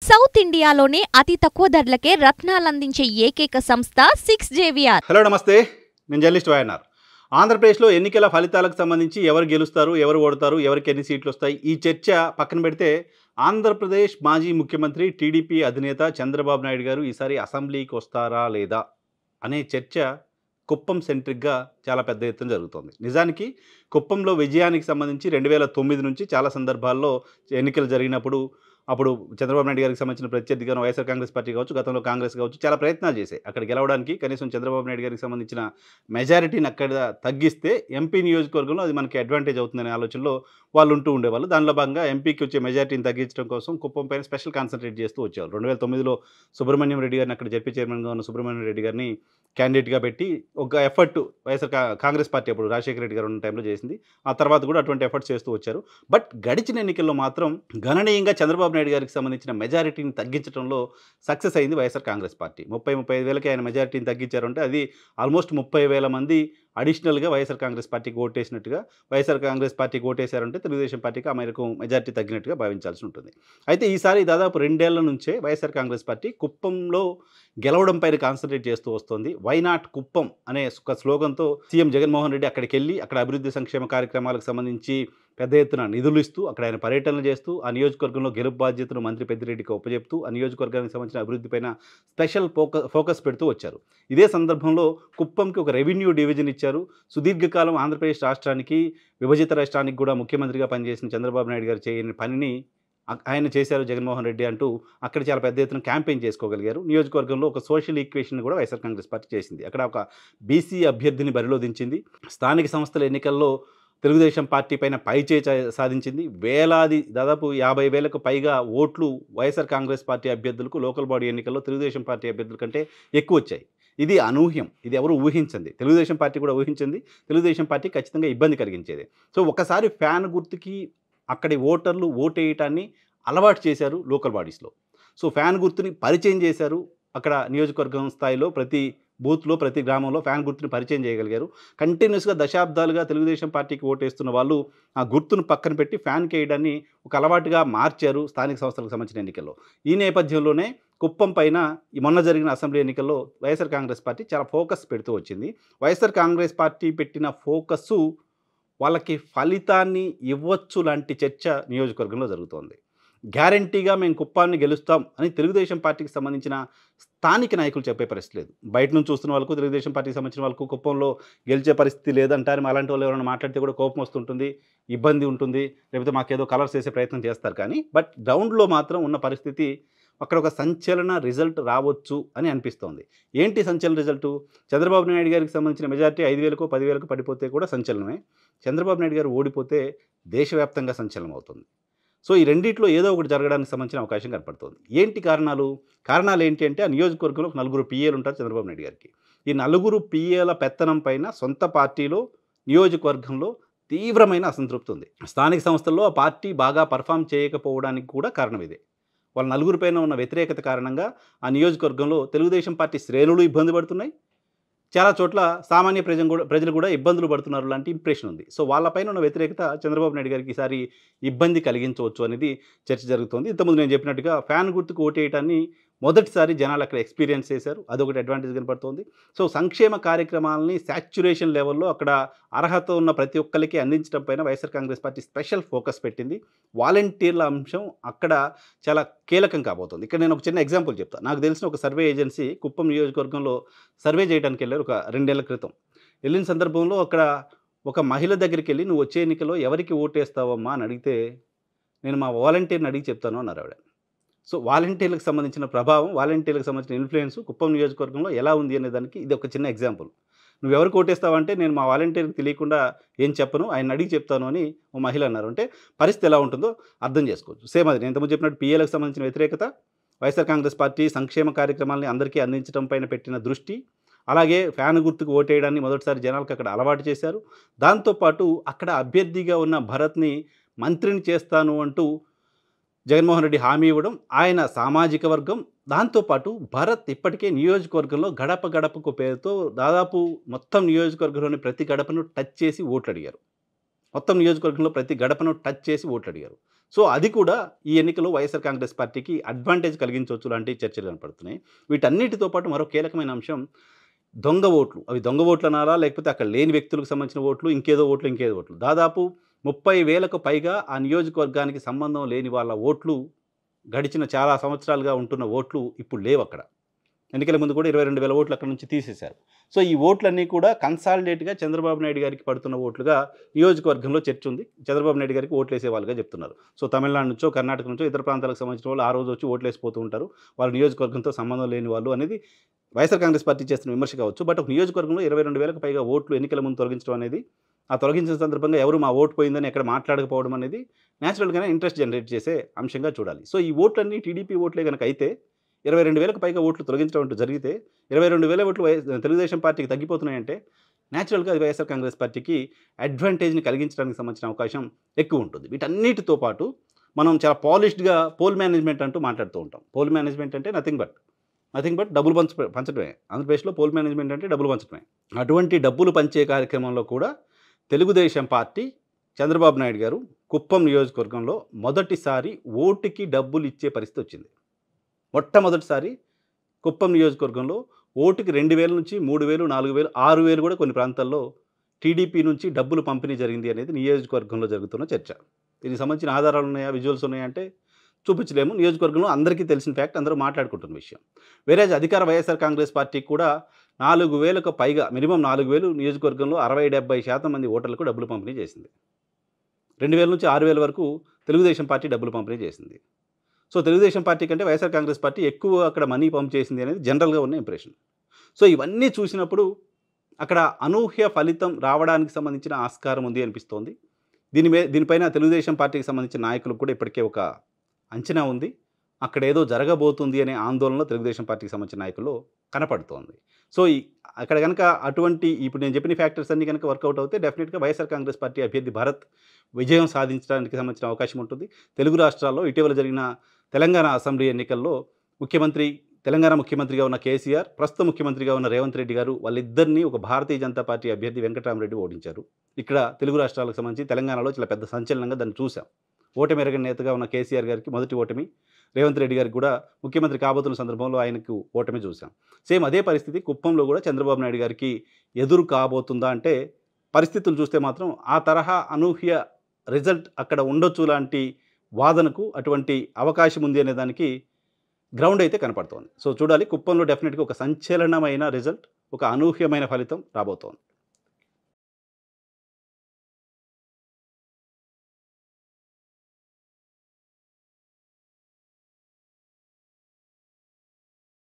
South ఇండియాలోనే అతి తక్కువ ధరలకే రత్నాలందించే ఏకైక సంస్థ 6JVR. హలో నమస్తే, నేను జర్నలిస్ట్ వైఎన్ఆర్. ఆంధ్రప్రదేశ్లో ఎన్నికల ఫలితాలకు సంబంధించి ఎవరు గెలుస్తారు, ఎవరు ఓడతారు, ఎవరికి ఎన్ని సీట్లు వస్తాయి, ఈ చర్చ పక్కన పెడితే ఆంధ్రప్రదేశ్ మాజీ ముఖ్యమంత్రి టీడీపీ అధినేత చంద్రబాబు నాయుడు గారు ఈసారి అసెంబ్లీకి వస్తారా లేదా అనే చర్చ కుప్పం సెంట్రిక్గా చాలా పెద్ద ఎత్తున జరుగుతోంది. నిజానికి కుప్పంలో విజయానికి సంబంధించి 2009 నుంచి చాలా సందర్భాల్లో ఎన్నికలు జరిగినప్పుడు అప్పుడు చంద్రబాబు నాయుడు గారికి సంబంధించిన ప్రత్యర్థిగా వైఎస్ఆర్ కాంగ్రెస్ పార్టీ కావచ్చు, గతంలో కాంగ్రెస్ కావచ్చు, చాలా ప్రయత్నాలు చేశాయి అక్కడ గెలవడానికి. కనీసం చంద్రబాబు నాయుడు గారికి సంబంధించిన మెజారిటీని అక్కడ తగ్గిస్తే ఎంపీ నియోజకవర్గంలో అది మనకి అడ్వాంటేజ్ అవుతుందనే ఆలోచనలో వాళ్ళు ఉంటూ ఉండేవాళ్ళు. దానిలో భాగంగా ఎంపీకి వచ్చే మెజారిటీని తగ్గించడం కోసం కుప్పం పైన స్పెషల్ కాన్సన్ట్రేట్ చేస్తూ వచ్చేవారు. 2009లో సుబ్రహ్మణ్యం రెడ్డి గారిని, అక్కడ జడ్పీ చైర్మన్గా ఉన్న సుబ్రహ్మణ్యం రెడ్డి గారిని క్యాండిడేట్గా పెట్టి ఒక ఎఫర్ట్ వైఎస్ఆర్ కాంగ్రెస్ పార్టీ అప్పుడు రాజశేఖర రెడ్డి గారు ఉన్న టైంలో చేసింది. ఆ తర్వాత కూడా అటువంటి ఎఫర్ట్స్ చేస్తూ వచ్చారు. బట్ గడిచిన ఎన్నికల్లో మాత్రం గణనీయంగా చంద్రబాబు నాయుడు గారికి సంబంధించిన మెజారిటీని తగ్గించడంలో సక్సెస్ అయింది వైఎస్ఆర్ కాంగ్రెస్ పార్టీ. 35 వేలకి ఆయన మెజారిటీని తగ్గించారంటే అది ఆల్మోస్ట్ 30,000 మంది అడిషనల్గా వైఎస్ఆర్ కాంగ్రెస్ పార్టీకి ఓటేసినట్టుగా, వైఎస్ఆర్ కాంగ్రెస్ పార్టీకి ఓటేశారంటే తెలుగుదేశం పార్టీకి ఆ మేరకు మెజారిటీ తగ్గినట్టుగా భావించాల్సి ఉంటుంది. అయితే ఈసారి దాదాపు 2 ఏళ్ల నుంచే వైఎస్ఆర్ కాంగ్రెస్ పార్టీ కుప్పంలో గెలవడం పైన కాన్సన్ట్రేట్ చేస్తూ వస్తుంది. వై నాట్ కుప్పం అనే ఒక స్లోగన్తో సీఎం జగన్మోహన్ రెడ్డి అక్కడికి వెళ్ళి అక్కడ అభివృద్ధి సంక్షేమ కార్యక్రమాలకు సంబంధించి పెద్ద ఎత్తున నిధులు ఇస్తూ, అక్కడ ఆయన పర్యటనలు చేస్తూ, ఆ నియోజకవర్గంలో గెలుపు బాధ్యతను మంత్రి పెద్దిరెడ్డికి ఉపజెప్తూ, ఆ నియోజకవర్గానికి సంబంధించిన అభివృద్ధిపైన స్పెషల్ ఫోకస్ పెడుతూ వచ్చారు. ఇదే సందర్భంలో కుప్పంకి ఒక రెవెన్యూ డివిజన్ ఇచ్చారు. సుదీర్ఘకాలం ఆంధ్రప్రదేశ్ రాష్ట్రానికి, విభజిత రాష్ట్రానికి కూడా ముఖ్యమంత్రిగా పనిచేసిన చంద్రబాబు నాయుడు గారు చేయని పనిని ఆయన చేశారు జగన్మోహన్ రెడ్డి అంటూ అక్కడ చాలా పెద్ద ఎత్తున క్యాంపెయిన్ చేసుకోగలిగారు. నియోజకవర్గంలో ఒక సోషల్ ఈక్వేషన్ కూడా వైఎస్ఆర్ కాంగ్రెస్ పార్టీ చేసింది. అక్కడ ఒక బీసీ అభ్యర్థిని బరిలో దించింది. స్థానిక సంస్థల ఎన్నికల్లో తెలుగుదేశం పార్టీ పైన పైచేయి సాధించింది. వేలాది, దాదాపు 50,000కు పైగా ఓట్లు వైఎస్ఆర్ కాంగ్రెస్ పార్టీ అభ్యర్థులకు లోకల్ బాడీ ఎన్నికల్లో తెలుగుదేశం పార్టీ అభ్యర్థుల కంటే ఎక్కువ వచ్చాయి. ఇది అనూహ్యం, ఇది ఎవరు ఊహించింది. తెలుగుదేశం పార్టీ కూడా ఊహించింది. తెలుగుదేశం పార్టీ ఖచ్చితంగా ఇబ్బంది కలిగించేది. సో ఒకసారి ఫ్యాన్ గుర్తుకి అక్కడి ఓటర్లు ఓటేయటాన్ని అలవాటు చేశారు లోకల్ బాడీస్లో. సో ఫ్యాన్ గుర్తుని పరిచయం చేశారు. అక్కడ నియోజకవర్గం స్థాయిలో ప్రతి బూత్లో, ప్రతి గ్రామంలో ఫ్యాన్ గుర్తుని పరిచయం చేయగలిగారు. కంటిన్యూస్గా దశాబ్దాలుగా తెలుగుదేశం పార్టీకి ఓటేస్తున్న వాళ్ళు ఆ గుర్తును పక్కన పెట్టి ఫ్యాన్కి వేయడాన్ని ఒక అలవాటుగా మార్చారు స్థానిక సంస్థలకు సంబంధించిన ఎన్నికల్లో. ఈ నేపథ్యంలోనే కుప్పం పైన మొన్న జరిగిన అసెంబ్లీ ఎన్నికల్లో వైఎస్ఆర్ కాంగ్రెస్ పార్టీ చాలా ఫోకస్ పెడుతూ వచ్చింది. వైఎస్ఆర్ కాంగ్రెస్ పార్టీ పెట్టిన ఫోకస్సు వాళ్ళకి ఫలితాన్ని ఇవ్వచ్చు లాంటి చర్చ నియోజకవర్గంలో జరుగుతోంది. గ్యారంటీగా మేము కుప్పాన్ని గెలుస్తాం అని తెలుగుదేశం పార్టీకి సంబంధించిన స్థానిక నాయకులు చెప్పే పరిస్థితి లేదు. బయట నుంచి చూస్తున్న వాళ్ళకు, తెలుగుదేశం పార్టీకి సంబంధించిన వాళ్ళకు కుప్పంలో గెలిచే పరిస్థితి లేదంటారు. అలాంటి వాళ్ళు ఎవరైనా మాట్లాడితే కూడా కోపం వస్తుంటుంది, ఇబ్బంది ఉంటుంది, లేకపోతే మాకేదో కలర్స్ వేసే ప్రయత్నం చేస్తారు. కానీ బట్ గ్రౌండ్లో మాత్రం ఉన్న పరిస్థితి అక్కడ ఒక సంచలన రిజల్ట్ రావచ్చు అని అనిపిస్తోంది. ఏంటి సంచలన రిజల్టు? చంద్రబాబు నాయుడు గారికి సంబంధించిన మెజారిటీ 5,000కో 10,000కో పడిపోతే కూడా సంచలనమే. చంద్రబాబు నాయుడు గారు ఓడిపోతే దేశవ్యాప్తంగా సంచలనం అవుతుంది. సో ఈ రెండిట్లో ఏదో ఒకటి జరగడానికి సంబంధించిన అవకాశం కనపడుతుంది. ఏంటి కారణాలు ఏంటి అంటే, ఆ నియోజకవర్గంలో 4 పిఏలు ఉంటారు చంద్రబాబు నాయుడు గారికి. ఈ 4 పిఏల పెత్తనం పైన సొంత పార్టీలో, నియోజకవర్గంలో తీవ్రమైన అసంతృప్తి ఉంది. స్థానిక సంస్థల్లో ఆ పార్టీ బాగా పర్ఫామ్ చేయకపోవడానికి కూడా కారణం ఇదే. వాళ్ళ 4 పైన ఉన్న వ్యతిరేకత కారణంగా ఆ నియోజకవర్గంలో తెలుగుదేశం పార్టీ శ్రేణులు ఇబ్బంది పడుతున్నాయి. చాలా చోట్ల సామాన్య ప్రజలు కూడా ఇబ్బందులు పడుతున్నారు లాంటి ఇంప్రెషన్ ఉంది. సో వాళ్ళపైన ఉన్న వ్యతిరేకత చంద్రబాబు నాయుడు గారికి ఈసారి ఇబ్బంది కలిగించవచ్చు అనేది చర్చ జరుగుతుంది. ఇంతకుముందు నేను చెప్పినట్టుగా ఫ్యాన్ గుర్తుకు ఓటేయటాన్ని మొదటిసారి జనాలు అక్కడ ఎక్స్పీరియన్స్ చేశారు. అదొకటి అడ్వాంటేజ్ కనపడుతుంది. సో సంక్షేమ కార్యక్రమాలని సాచ్యురేషన్ లెవెల్లో అక్కడ అర్హత ఉన్న ప్రతి ఒక్కరికి అందించడం పైన YSR Congress party special focus పెట్టింది. వాలంటీర్ల అంశం అక్కడ చాలా కీలకం కాబోతుంది. ఇక్కడ నేను ఒక చిన్న ఎగ్జాంపుల్ చెప్తాను. నాకు తెలిసిన ఒక సర్వే ఏజెన్సీ కుప్పం నియోజకవర్గంలో సర్వే చేయడానికి వెళ్ళారు ఒక 2 ఏళ్ల క్రితం. వెళ్ళిన సందర్భంలో అక్కడ ఒక మహిళ దగ్గరికి వెళ్ళి, నువ్వు వచ్చే ఎన్నికలో ఎవరికి ఓటేస్తావమ్మా అని అడిగితే, నేను మా వాలంటీర్ని అడిగి చెప్తాను అన్నారు ఆవిడ. సో వాలంటీర్లకు సంబంధించిన ప్రభావం, వాలంటీర్లకు సంబంధించిన ఇన్ఫ్లుయెన్స్ కుప్పం నియోజకవర్గంలో ఎలా ఉంది అనే దానికి ఇది ఒక చిన్న ఎగ్జాంపుల్. నువ్వు ఎవరికి ఓటేస్తావంటే, నేను మా వాలంటీర్కి తెలియకుండా ఏం చెప్పను, ఆయన అడిగి చెప్తాను అని ఓ మహిళ అన్నారు. అంటే పరిస్థితి ఎలా ఉంటుందో అర్థం చేసుకోవచ్చు. సేమ్ అది నేను ఇంతకుముందు చెప్పినట్టు పిఏలకు సంబంధించిన వ్యతిరేకత, వైఎస్ఆర్ కాంగ్రెస్ పార్టీ సంక్షేమ కార్యక్రమాలని అందరికీ అందించడం పైన పెట్టిన దృష్టి, అలాగే ఫ్యాన్ గుర్తుకు ఓటేయడాన్ని మొదటిసారి జనాలకు అక్కడ అలవాటు చేశారు. దాంతోపాటు అక్కడ అభ్యర్థిగా ఉన్న భరత్ని మంత్రిని చేస్తాను అంటూ జగన్మోహన్ రెడ్డి హామీ ఇవ్వడం, ఆయన సామాజిక వర్గం, దాంతోపాటు భరత్ ఇప్పటికే నియోజకవర్గంలో గడప గడపకు పేరుతో దాదాపు మొత్తం నియోజకవర్గంలోని ప్రతి గడపను టచ్ చేసి ఓట్లు అడిగారు. మొత్తం నియోజకవర్గంలో ప్రతి గడపను టచ్ చేసి ఓట్లు అడిగారు. సో అది కూడా ఈ ఎన్నికల్లో వైఎస్ఆర్ కాంగ్రెస్ పార్టీకి అడ్వాంటేజ్ కలిగించవచ్చు లాంటి చర్చలు కనపడుతున్నాయి. వీటన్నిటితో పాటు మరో కీలకమైన అంశం దొంగ ఓట్లు. అవి దొంగ ఓట్లు అనాలా? లేకపోతే అక్కడ లేని వ్యక్తులకు సంబంధించిన ఓట్లు, ఇంకేదో ఓట్లు. దాదాపు 30,000కు పైగా ఆ నియోజకవర్గానికి సంబంధం లేని వాళ్ళ ఓట్లు గడిచిన చాలా సంవత్సరాలుగా ఉంటున్న ఓట్లు ఇప్పుడు లేవక్కడ. ఎన్నికల ముందు కూడా 22,000 ఓట్లు అక్కడి నుంచి తీసేశారు. సో ఈ ఓట్లన్నీ కూడా కన్సాలిడేట్‌గా చంద్రబాబు నాయుడు గారికి పడుతున్న ఓట్లుగా నియోజకవర్గంలో చర్చ ఉంది. చంద్రబాబు నాయుడు గారికి ఓట్లేసేవాళ్ళుగా చెప్తున్నారు. సో తమిళనాడు నుంచో, కర్ణాటక నుంచో, ఇతర ప్రాంతాలకు సంబంధించిన వాళ్ళు ఆ రోజు వచ్చి ఓట్లేసిపోతూ ఉంటారు. వాళ్ళ నియోజకవర్గంతో సంబంధం లేని వాళ్ళు అనేది వైఎస్ఆర్ కాంగ్రెస్ పార్టీ చేస్తున్న విమర్శ కావచ్చు. బట్ ఒక నియోజకవర్గంలో 22,000కు పైగా ఓట్లు ఎన్నికల ముందు తొలగించడం అనేది, ఆ తొలగించిన సందర్భంగా ఎవరు మా ఓటు పోయిందని ఎక్కడ మాట్లాడకపోవడం అనేది న్యాచురల్‌గానే ఇంట్రెస్ట్ జనరేట్ చేసే అంశంగా చూడాలి. సో ఈ ఓట్లన్నీ టీడీపీ ఓట్లే గనక అయితే 22,000కు పైగా ఓట్లు తొలగించడం అంటూ జరిగితే 22,000 ఓట్లు తెలుగుదేశం పార్టీకి తగ్గిపోతున్నాయంటే న్యాచురల్‌గా అది వైఎస్ఆర్ కాంగ్రెస్ పార్టీకి అడ్వాంటేజ్‌ని కలిగించడానికి సంబంధించిన అవకాశం ఎక్కువ ఉంటుంది. వీటన్నిటితో పాటు మనం చాలా పాలిష్డ్‌గా పోల్ మేనేజ్మెంట్ అంటూ మాట్లాడుతూ ఉంటాం. పోల్ మేనేజ్మెంట్ అంటే నథింగ్ బట్ డబ్బులు పంచడమే. ఆంధ్రప్రదేశ్లో పోల్ మేనేజ్మెంట్ అంటే డబ్బులు పంచడమే. అటువంటి డబ్బులు పంచే కార్యక్రమంలో కూడా తెలుగుదేశం పార్టీ, చంద్రబాబు నాయుడు గారు కుప్పం నియోజకవర్గంలో మొదటిసారి ఓటుకి డబ్బులు ఇచ్చే పరిస్థితి వచ్చింది. మొట్టమొదటిసారి కుప్పం నియోజకవర్గంలో ఓటుకి 2,000 నుంచి 3,000, 4,000, 6,000 కూడా కొన్ని ప్రాంతాల్లో టీడీపీ నుంచి డబ్బులు పంపిణీ జరిగింది అనేది నియోజకవర్గంలో జరుగుతున్న చర్చ. దీనికి సంబంధించిన ఆధారాలు ఉన్నాయా, విజువల్స్ ఉన్నాయా అంటే చూపించలేము. నియోజకవర్గంలో అందరికీ తెలిసిన ఫ్యాక్ట్, అందరూ మాట్లాడుకుంటున్న విషయం. వేరేజ్ అధికార వైఎస్ఆర్ కాంగ్రెస్ పార్టీకి కూడా 4,000కు పైగా, మినిమం 4,000 నియోజకవర్గంలో 60-70% మంది ఓటర్లకు డబ్బులు పంపిణీ చేసింది. 2,000 నుంచి 6,000 వరకు తెలుగుదేశం పార్టీ డబ్బులు పంపిణీ చేసింది. సో తెలుగుదేశం పార్టీ కంటే వైఎస్ఆర్ కాంగ్రెస్ పార్టీ ఎక్కువ అక్కడ మనీ పంప్ చేసింది అనేది జనరల్‌గా ఉన్న ఇంప్రెషన్. సో ఇవన్నీ చూసినప్పుడు అక్కడ అనూహ్య ఫలితం రావడానికి సంబంధించిన ఆస్కారం ఉంది అనిపిస్తోంది. దీనిపైన తెలుగుదేశం పార్టీకి సంబంధించిన నాయకులకు కూడా ఇప్పటికే ఒక అంచనా ఉంది. అక్కడ ఏదో జరగబోతుంది అనే ఆందోళన తెలుగుదేశం పార్టీకి సంబంధించిన నాయకుల్లో కనపడుతోంది. సో అక్కడ కనుక అటువంటి ఇప్పుడు నేను చెప్పిన ఫ్యాక్టర్స్ అన్నీ కనుక వర్కౌట్ అవుతే డెఫినెట్‌గా వైఎస్ఆర్ కాంగ్రెస్ పార్టీ అభ్యర్థి భరత్ విజయం సాధించడానికి సంబంధించిన అవకాశం ఉంటుంది. తెలుగు రాష్ట్రాల్లో ఇటీవల జరిగిన తెలంగాణ అసెంబ్లీ ఎన్నికల్లో తెలంగాణ ముఖ్యమంత్రిగా ఉన్న కేసీఆర్, ప్రస్తుత ముఖ్యమంత్రిగా ఉన్న రేవంత్ రెడ్డి గారు వాళ్ళిద్దరినీ ఒక భారతీయ జనతా పార్టీ అభ్యర్థి వెంకటరామరెడ్డి ఓడించారు. ఇక్కడ తెలుగు రాష్ట్రాలకు సంబంధించి తెలంగాణలో చాలా పెద్ద సంచలనంగా దాన్ని చూసాం. ఓటమి ఎరగని నేతగా ఉన్న కేసీఆర్ గారికి మొదటి ఓటమి, రేవంత్ రెడ్డి గారికి కూడా ముఖ్యమంత్రి కాబోతున్న సందర్భంలో ఆయనకు ఓటమి చూసాం. సేమ్ అదే పరిస్థితి కుప్పంలో కూడా చంద్రబాబు నాయుడు గారికి ఎదురు కాబోతుందా అంటే పరిస్థితులు చూస్తే మాత్రం ఆ తరహా అనూహ్య రిజల్ట్ అక్కడ ఉండొచ్చు లాంటి వాదనకు అటువంటి అవకాశం ఉంది అనే దానికి గ్రౌండ్ అయితే కనపడుతోంది. సో చూడాలి, కుప్పంలో డెఫినెట్‌గా ఒక సంచలనమైన రిజల్ట్, ఒక అనూహ్యమైన ఫలితం రాబోతోంది.